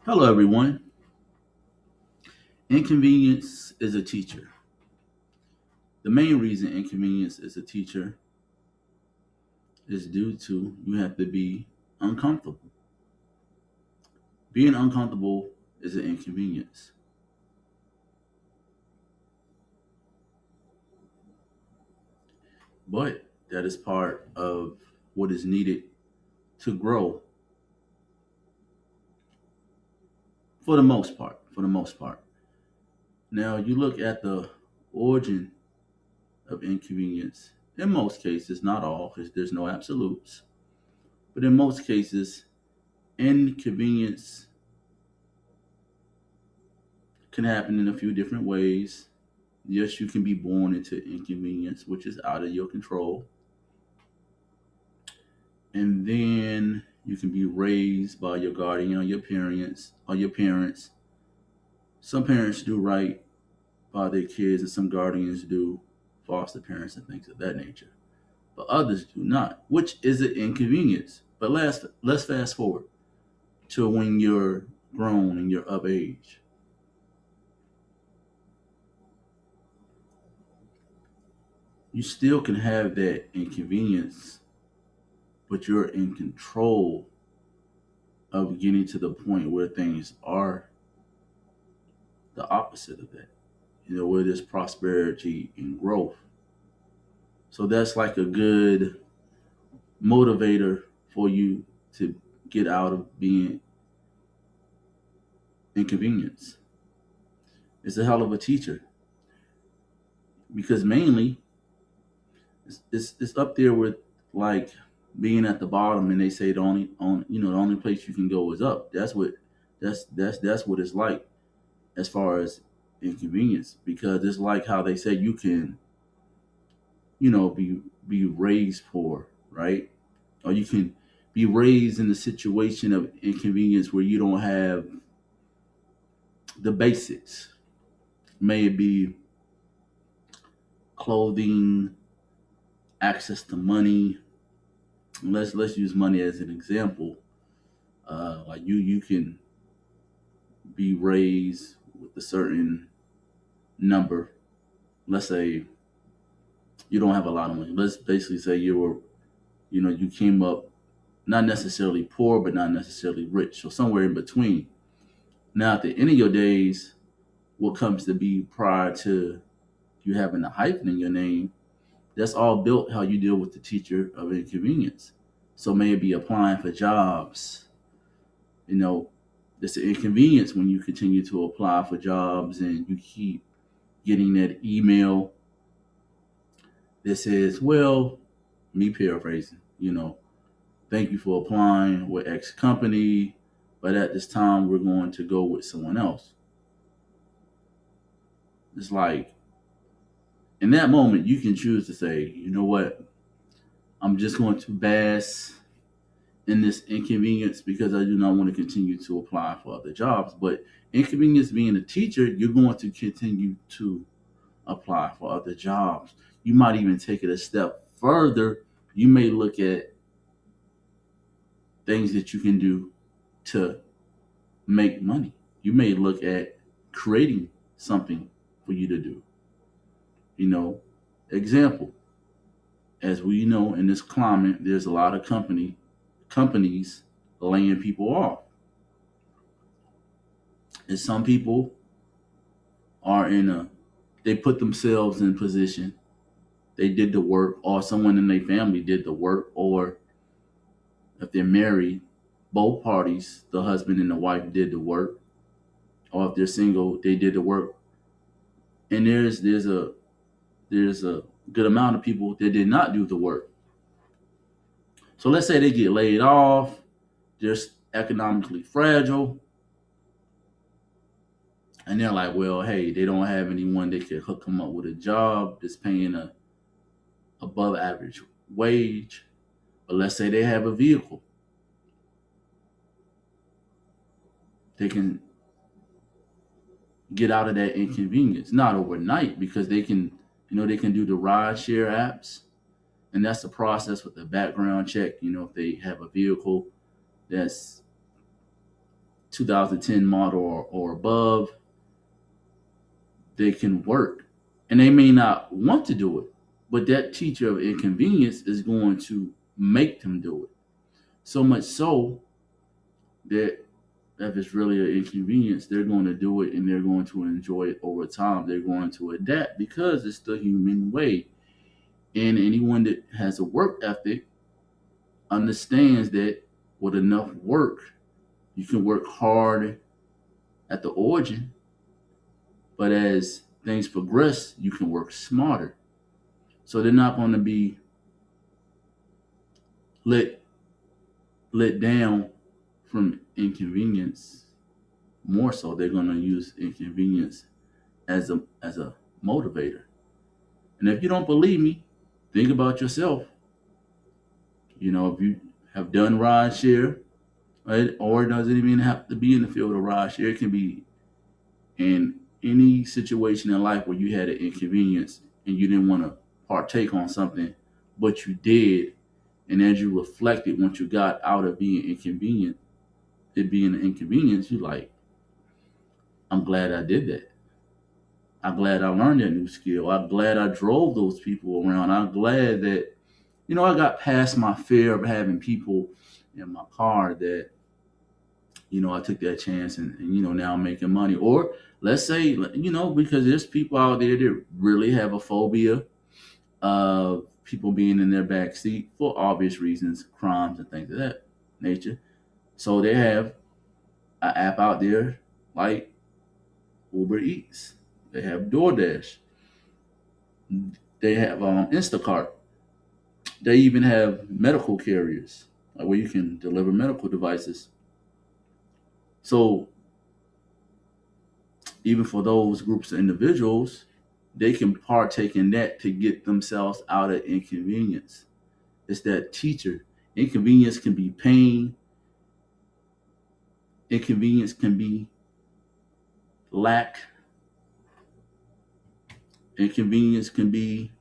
Hello, everyone. Inconvenience is a teacher. The main reason inconvenience is a teacher is due to you have to be uncomfortable. Being uncomfortable is an inconvenience, but that is part of what is needed to grow for the most part. For the most part. Now, you look at the origin of inconvenience. In most cases, not all, because there's no absolutes, but in most cases, inconvenience can happen in a few different ways. Yes, you can be born into inconvenience, which is out of your control. And then you can be raised by your guardian or your parents. Some parents do right by their kids and some guardians do foster parents and things of that nature. But others do not, which is an inconvenience. But let's fast forward to when you're grown and you're of age. You still can have that inconvenience, but you're in control of getting to the point where things are the opposite of that, where there's prosperity and growth. So that's like a good motivator for you to get out of being inconvenienced. It's a hell of a teacher because mainly it's up there with like being at the bottom and they say the only place you can go is up. That's what it's like as far as inconvenience because it's like how they say you can be raised poor, right? Or you can be raised in a situation of inconvenience where you don't have the basics. May it be clothing, access to money. Let's use money as an example. Like you can be raised with a certain number. Let's say you don't have a lot of money. Let's basically say you came up not necessarily poor, but not necessarily rich, so somewhere in between. Now, at the end of your days, what comes to be prior to you having a hyphen in your name, that's all built how you deal with the teacher of inconvenience. So maybe applying for jobs, you know, it's an inconvenience when you continue to apply for jobs and you keep getting that email that says, well, me paraphrasing, thank you for applying with X company, but at this time we're going to go with someone else. It's like in that moment you can choose to say, you know what, I'm just going to bask in this inconvenience because I do not want to continue to apply for other jobs. But inconvenience being a teacher, you're going to continue to apply for other jobs. You might even take it a step further. You may look at things that you can do to make money. You may look at creating something for you to do. You know, example, as we know in this climate, there's a lot of companies laying people off. And some people are they put themselves in position. They did the work, or someone in their family did the work, or if they're married, both parties, the husband and the wife did the work, or if they're single, they did the work. And there's a good amount of people that did not do the work. So let's say they get laid off, they're economically fragile, and they're like, well, hey, they don't have anyone that can hook them up with a job that's paying a above average wage. But let's say they have a vehicle, they can get out of that inconvenience. Not overnight because they can do the ride share apps, and that's the process with the background check. If they have a vehicle that's 2010 model or above, they can work. And they may not want to do it, but that teacher of inconvenience is going to make them do it. So much so that if it's really an inconvenience, they're going to do it and they're going to enjoy it over time. They're going to adapt because it's the human way. And anyone that has a work ethic understands that with enough work, you can work hard at the origin, but as things progress, you can work smarter. So they're not going to be let let down from inconvenience. More so, they're going to use inconvenience as a motivator. And if you don't believe me, think about yourself. If you have done ride share, right? Or it doesn't even have to be in the field of ride share. It can be in any situation in life where you had an inconvenience and you didn't want to partake on something, but you did. And as you reflected, once you got out of being inconvenient, it being an inconvenience, you like, I'm glad I did that. I'm glad I learned that new skill. I'm glad I drove those people around. I'm glad that, I got past my fear of having people in my car that, I took that chance and now I'm making money. Or let's say, because there's people out there that really have a phobia of people being in their back seat for obvious reasons, crimes and things of that nature. So they have an app out there like Uber Eats. They have DoorDash. They have Instacart. They even have medical carriers where you can deliver medical devices. So even for those groups of individuals, they can partake in that to get themselves out of inconvenience. It's that teacher. Inconvenience can be pain. Inconvenience can be lack. Inconvenience can be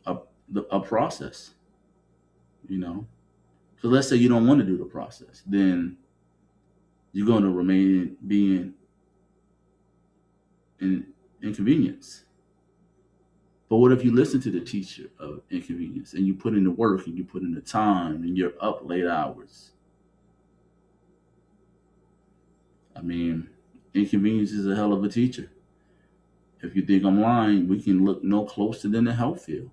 a, a process, you know. So let's say you don't want to do the process, then you're going to remain being in inconvenience. But what if you listen to the teacher of inconvenience and you put in the work and you put in the time and you're up late hours? I mean, inconvenience is a hell of a teacher. If you think I'm lying, we can look no closer than the health field.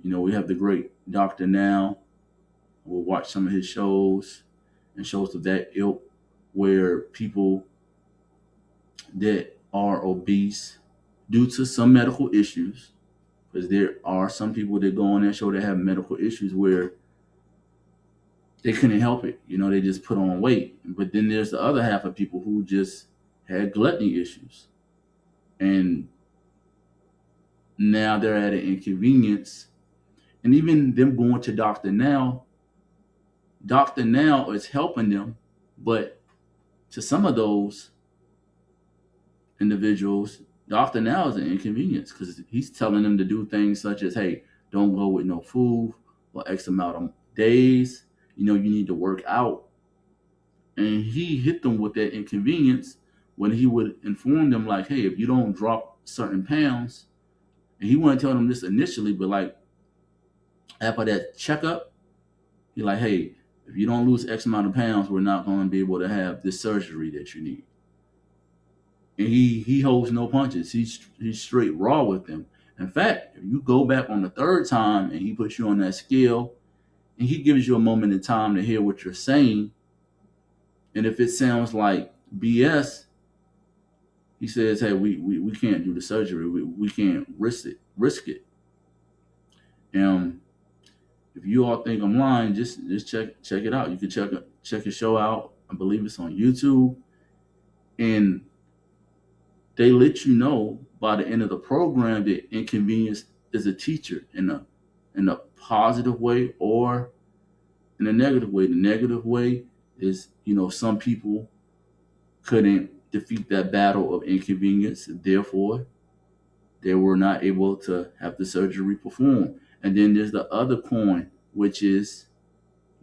We have the great Dr. Now. We'll watch some of his shows and shows of that ilk where people that are obese due to some medical issues, because there are some people that go on that show that have medical issues where they couldn't help it. They just put on weight. But then there's the other half of people who just had gluttony issues. And now they're at an inconvenience. And even them going to Dr. Now is helping them. But to some of those individuals, Dr. Now is an inconvenience because he's telling them to do things such as, hey, don't go with no food for X amount of days. You need to work out. And he hit them with that inconvenience when he would inform them like, hey, if you don't drop certain pounds, and he wouldn't tell them this initially, but like after that checkup, he's like, hey, if you don't lose X amount of pounds, we're not going to be able to have this surgery that you need. And he holds no punches. He's straight raw with them. In fact, if you go back on the third time and he puts you on that scale and he gives you a moment in time to hear what you're saying, and if it sounds like BS, he says, hey, we can't do the surgery. We can't risk it. And if you all think I'm lying, just check it out. You can check his show out. I believe it's on YouTube. And they let you know by the end of the program that inconvenience is a teacher in a positive way or in a negative way. The negative way is, some people couldn't defeat that battle of inconvenience. Therefore, they were not able to have the surgery performed. And then there's the other coin, which is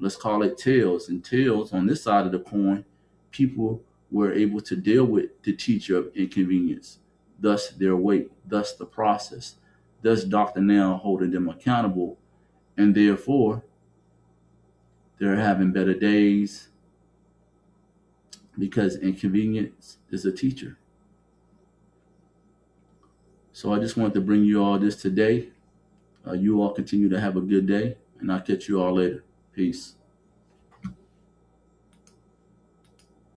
let's call it tails. And tails on this side of the coin, people were able to deal with the teacher of inconvenience, thus their weight, thus the process, thus Dr. Now holding them accountable, and therefore they're having better days because inconvenience is a teacher. So I just wanted to bring you all this today. You all continue to have a good day, and I'll catch you all later. Peace.